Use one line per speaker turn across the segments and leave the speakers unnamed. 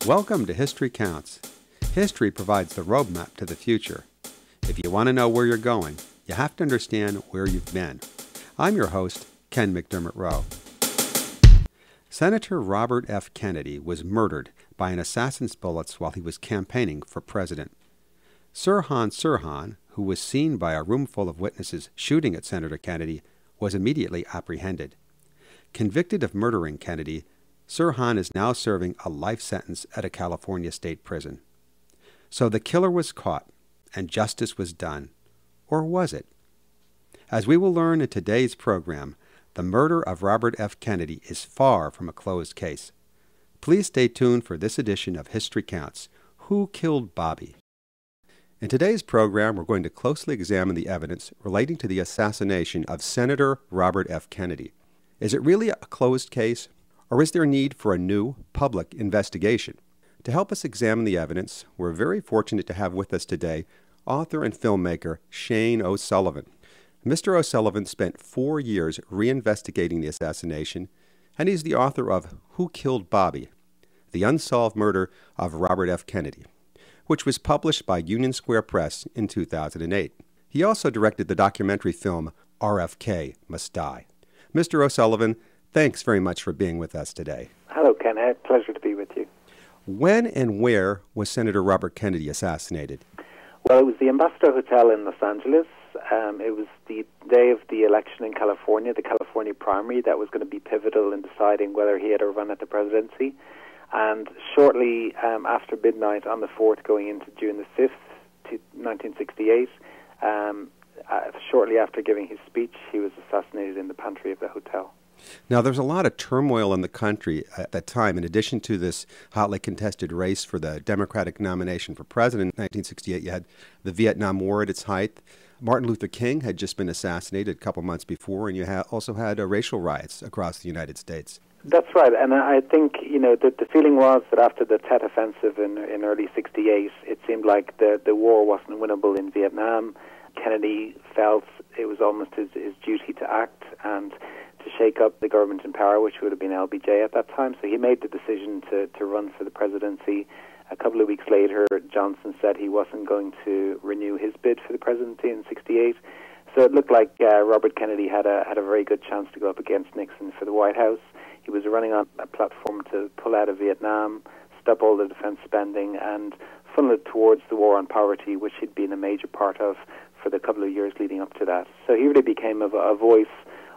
Welcome to History Counts. History provides the roadmap to the future. If you want to know where you're going, you have to understand where you've been. I'm your host, Ken McDermott Rowe. Senator Robert F. Kennedy was murdered by an assassin's bullets while he was campaigning for president. Sirhan, who was seen by a room full of witnesses shooting at Senator Kennedy, was immediately apprehended. Convicted of murdering Kennedy, Sirhan is now serving a life sentence at a California state prison. So the killer was caught, and justice was done. Or was it? As we will learn in today's program, the murder of Robert F. Kennedy is far from a closed case. Please stay tuned for this edition of History Counts, Who Killed Bobby? In today's program, we're going to closely examine the evidence relating to the assassination of Senator Robert F. Kennedy. Is it really a closed case? Or is there a need for a new public investigation? To help us examine the evidence, we're very fortunate to have with us today author and filmmaker Shane O'Sullivan. Mr. O'Sullivan spent 4 years reinvestigating the assassination, and he's the author of Who Killed Bobby? The Unsolved Murder of Robert F. Kennedy, which was published by Union Square Press in 2008. He also directed the documentary film RFK Must Die. Mr. O'Sullivan, thanks very much for being with us today.
Hello, Ken. Pleasure to be with you.
When and where was Senator Robert Kennedy assassinated?
Well, it was the Ambassador Hotel in Los Angeles. It was the day of the election in California, the California primary, that was going to be pivotal in deciding whether he had a run at the presidency. And shortly after midnight on the 4th, going into June the 5th, 1968, shortly after giving his speech, he was assassinated in the pantry of the hotel.
Now, there's a lot of turmoil in the country at that time. In addition to this hotly contested race for the Democratic nomination for president in 1968, you had the Vietnam War at its height. Martin Luther King had just been assassinated a couple months before, and you also had racial riots across the United States.
That's right, and I think, that the feeling was that after the Tet Offensive in early 68, it seemed like the war wasn't winnable in Vietnam. Kennedy felt it was almost his duty to act and to shake up the government in power, which would have been LBJ at that time. So he made the decision to run for the presidency. A couple of weeks later, Johnson said he wasn't going to renew his bid for the presidency in 68. So it looked like Robert Kennedy had a very good chance to go up against Nixon for the White House. He was running on a platform to pull out of Vietnam, stop all the defense spending, and funnel it towards the war on poverty, which he'd been a major part of for the couple of years leading up to that. So he really became a voice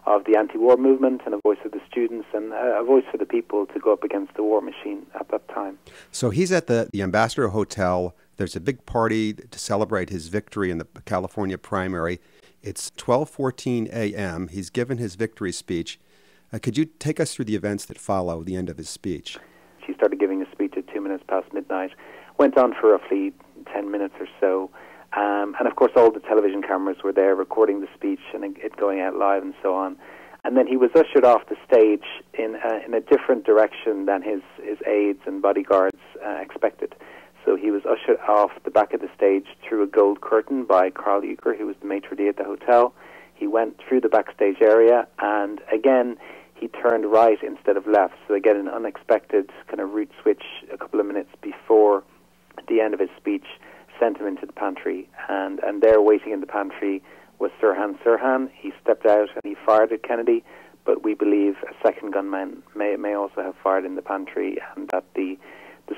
of the anti-war movement and a voice of the students and a voice for the people to go up against the war machine at that time.
So he's at the Ambassador Hotel. There's a big party to celebrate his victory in the California primary. It's 12:14 a.m. He's given his victory speech. Could you take us through the events that follow the end of his speech?
She started giving a speech at 2 minutes past midnight, went on for roughly 10 minutes or so. And of course, all the television cameras were there recording the speech and it going out live and so on. And then he was ushered off the stage in a different direction than his aides and bodyguards expected. So he was ushered off the back of the stage through a gold curtain by Carl Euchre, who was the maitre d' at the hotel. He went through the backstage area, and again, he turned right instead of left. So again, an unexpected kind of route switch a couple of minutes before the end of his speech sent him into the pantry, and there waiting in the pantry was Sirhan. He stepped out and he fired at Kennedy, but we believe a second gunman may also have fired in the pantry, and that the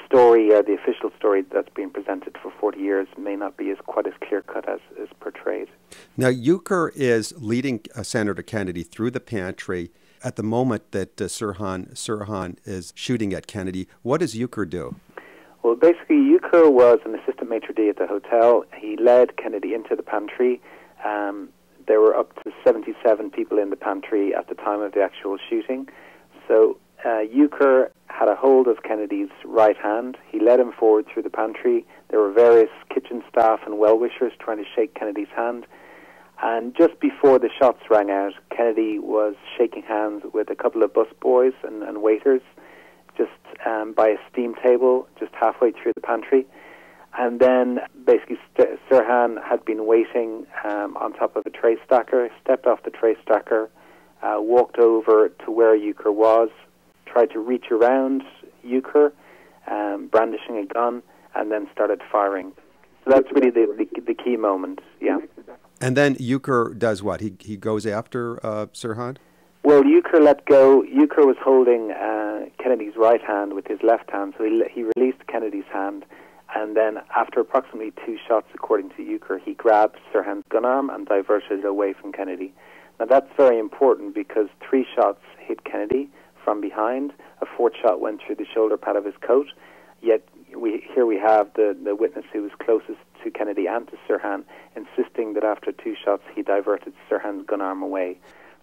story, or the official story that's been presented for 40 years may not be quite as clear-cut as portrayed.
Now, Euchre is leading Senator Kennedy through the pantry at the moment that Sirhan is shooting at Kennedy. What does Euchre do?
Well, basically, Euchre was an assistant maitre d' at the hotel. He led Kennedy into the pantry. There were up to 77 people in the pantry at the time of the actual shooting. So Euchre had a hold of Kennedy's right hand. He led him forward through the pantry. There were various kitchen staff and well-wishers trying to shake Kennedy's hand. And just before the shots rang out, Kennedy was shaking hands with a couple of busboys and waiters just by a steam table just halfway through the pantry. And then basically Sirhan had been waiting on top of a tray stacker, stepped off the tray stacker, walked over to where Euchre was, tried to reach around Euchre, brandishing a gun, and then started firing. So that's really the key moment, yeah.
And then Euchre does what? He goes after Sirhan?
Well, Euchre let go. Euchre was holding Kennedy's right hand with his left hand, so he released Kennedy's hand, and then after approximately 2 shots, according to Euchre, he grabbed Sirhan's gun arm and diverted it away from Kennedy. Now that's very important because 3 shots hit Kennedy from behind, a 4th shot went through the shoulder pad of his coat, yet here we have the witness who was closest to Kennedy and to Sirhan insisting that after 2 shots he diverted Sirhan's gun arm away.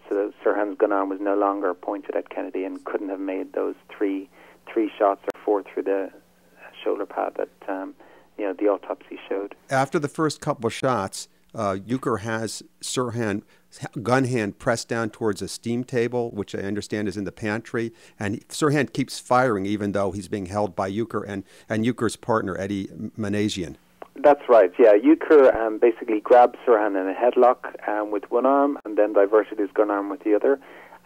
So that Sirhan's gun arm was no longer pointed at Kennedy and couldn't have made those three shots or 4 through the shoulder pad that the autopsy showed.
After the first couple of shots, Euchre has Sirhan's gun hand pressed down towards a steam table, which I understand is in the pantry, and Sirhan keeps firing even though he's being held by Euchre and Euchre's partner, Eddie Manassian.
That's right, yeah. Euchre basically grabbed Sirhan in a headlock with one arm and then diverted his gun arm with the other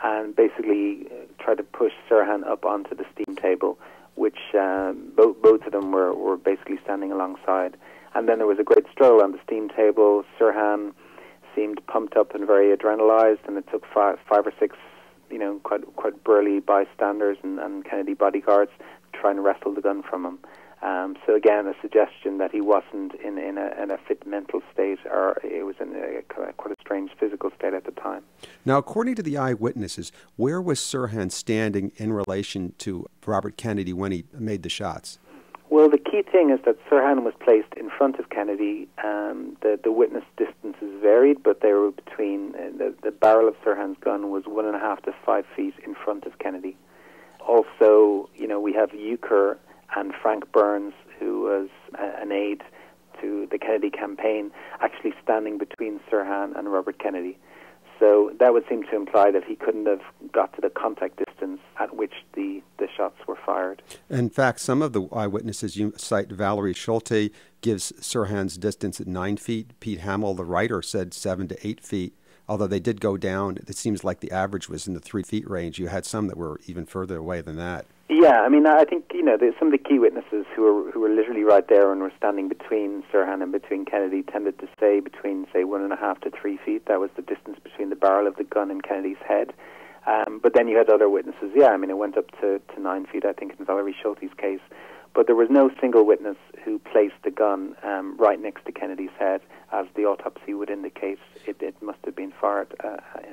and basically tried to push Sirhan up onto the steam table, which both of them were basically standing alongside. And then there was a great struggle on the steam table. Sirhan seemed pumped up and very adrenalized, and it took five or six, quite burly bystanders and Kennedy bodyguards trying to wrestle the gun from him. So again, a suggestion that he wasn't in a fit mental state, or it was in quite a strange physical state at the time.
Now, according to the eyewitnesses, where was Sirhan standing in relation to Robert Kennedy when he made the shots?
Well, the key thing is that Sirhan was placed in front of Kennedy. The witness distances varied, but they were between, the barrel of Sirhan's gun was 1.5 to 5 feet in front of Kennedy. Also, we have Euchre and Frank Burns, who was an aide to the Kennedy campaign, actually standing between Sirhan and Robert Kennedy. So that would seem to imply that he couldn't have got to the contact distance at which the shots were fired. In
fact, some of the eyewitnesses you cite, Valerie Schulte, gives Sirhan's distance at 9 feet. Pete Hamill, the writer, said 7 to 8 feet. Although they did go down, it seems like the average was in the 3 feet range. You had some that were even further away than that.
Yeah, I mean, I think, some of the key witnesses who were literally right there and were standing between Sirhan and between Kennedy tended to say between, 1.5 to 3 feet. That was the distance between the barrel of the gun and Kennedy's head. But then you had other witnesses, it went up to 9 feet, I think, in Valerie Schulte's case. But there was no single witness who placed the gun right next to Kennedy's head, as the autopsy would indicate. It must have been fired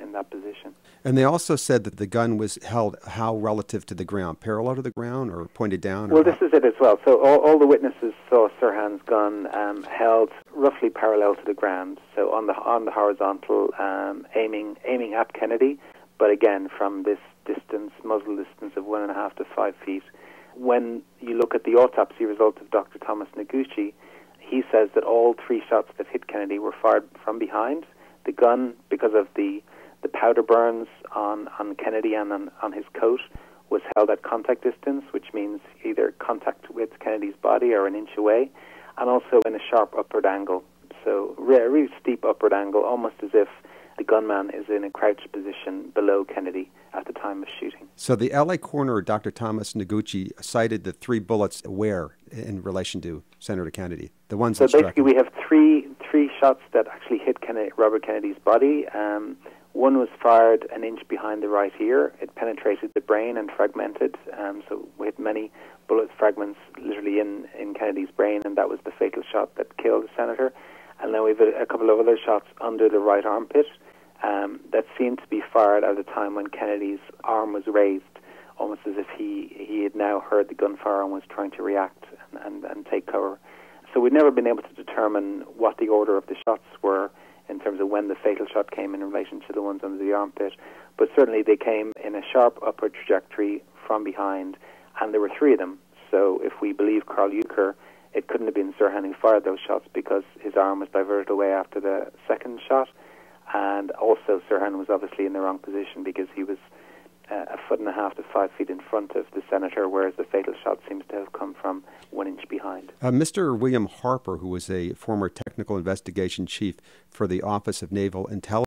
in that position.
And they also said that the gun was held how relative to the ground? Parallel to the ground or pointed down?
Well, this is it as well. So all the witnesses saw Sirhan's gun held roughly parallel to the ground, so on the horizontal, aiming at Kennedy, but again from this distance, muzzle distance of 1.5 to 5 feet. When you look at the autopsy result of Dr. Thomas Noguchi, he says that all 3 shots that hit Kennedy were fired from behind. The gun, because of the powder burns on Kennedy and on his coat, was held at contact distance, which means either contact with Kennedy's body or an inch away, and also in a sharp upward angle. So a really steep upward angle, almost as if the gunman is in a crouched position below Kennedy at the time of shooting.
So the LA coroner, Dr. Thomas Noguchi, cited the 3 bullets where in relation to Senator Kennedy? The ones
so
that struck
basically
him.
We have three shots that actually hit Robert Kennedy's body. One was fired an inch behind the right ear. It penetrated the brain and fragmented. So we had many bullet fragments literally in Kennedy's brain, and that was the fatal shot that killed the senator. And then we have a couple of other shots under the right armpit that seemed to be fired at a time when Kennedy's arm was raised, almost as if he had now heard the gunfire and was trying to react and take cover. So we've never been able to determine what the order of the shots were in terms of when the fatal shot came in relation to the ones under the armpit, but certainly they came in a sharp upward trajectory from behind, and there were 3 of them. So if we believe Carl Euchre, it couldn't have been Sirhan who fired those shots because his arm was diverted away after the second shot, and also Sirhan was obviously in the wrong position because he was 1.5 to 5 feet in front of the senator, whereas the fatal shot seems to have come from 1 inch behind.
Mr. William Harper, who was a former technical investigation chief for the Office of Naval Intelligence,